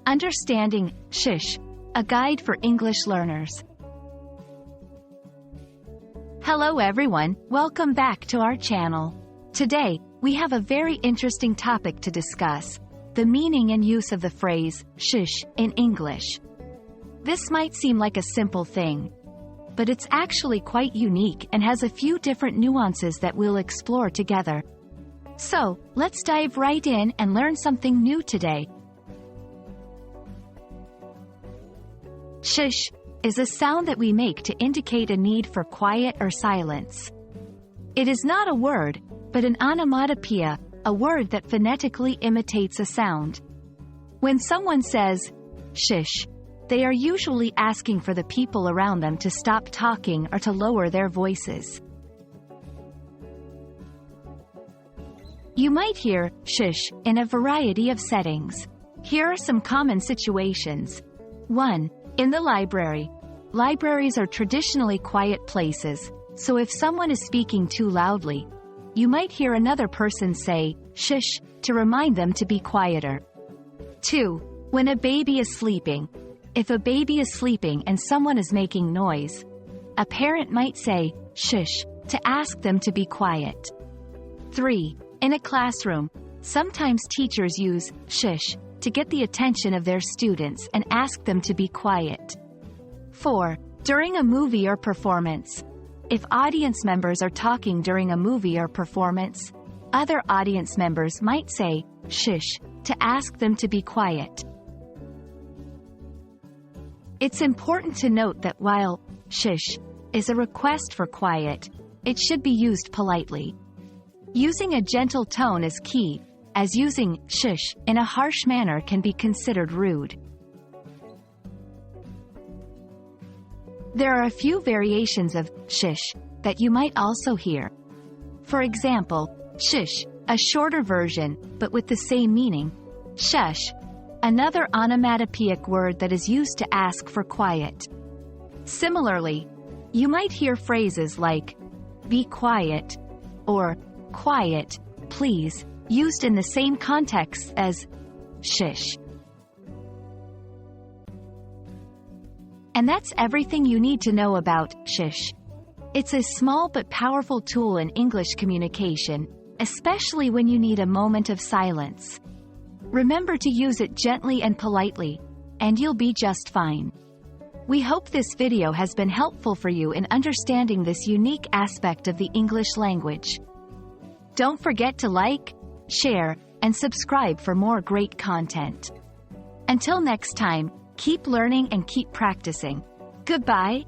Understanding Shhh, a guide for English learners. Hello everyone, welcome back to our channel. Today, we have a very interesting topic to discuss: the meaning and use of the phrase shush in English. This might seem like a simple thing, but it's actually quite unique and has a few different nuances that we'll explore together. So, let's dive right in and learn something new today. Shush is a sound that we make to indicate a need for quiet or silence. It is not a word, but an onomatopoeia, a word that phonetically imitates a sound. When someone says, shush, they are usually asking for the people around them to stop talking or to lower their voices. You might hear shush in a variety of settings. Here are some common situations. 1. In the library. Libraries are traditionally quiet places, so if someone is speaking too loudly, you might hear another person say, shush, to remind them to be quieter. 2. When a baby is sleeping. If a baby is sleeping and someone is making noise, a parent might say, shush, to ask them to be quiet. 3. In a classroom. Sometimes teachers use shush to get the attention of their students and ask them to be quiet. 4. During a movie or performance. If audience members are talking during a movie or performance, other audience members might say, shush, to ask them to be quiet. It's important to note that while shush is a request for quiet, it should be used politely. Using a gentle tone is key, as using shush in a harsh manner can be considered rude. There are a few variations of shush that you might also hear. For example, shush, a shorter version, but with the same meaning. Shush, another onomatopoeic word that is used to ask for quiet. Similarly, you might hear phrases like, be quiet, or quiet, please, used in the same context as shush. And that's everything you need to know about shush. It's a small but powerful tool in English communication, especially when you need a moment of silence. Remember to use it gently and politely, and you'll be just fine. We hope this video has been helpful for you in understanding this unique aspect of the English language. Don't forget to like, share, and subscribe for more great content. Until next time, keep learning and keep practicing. Goodbye.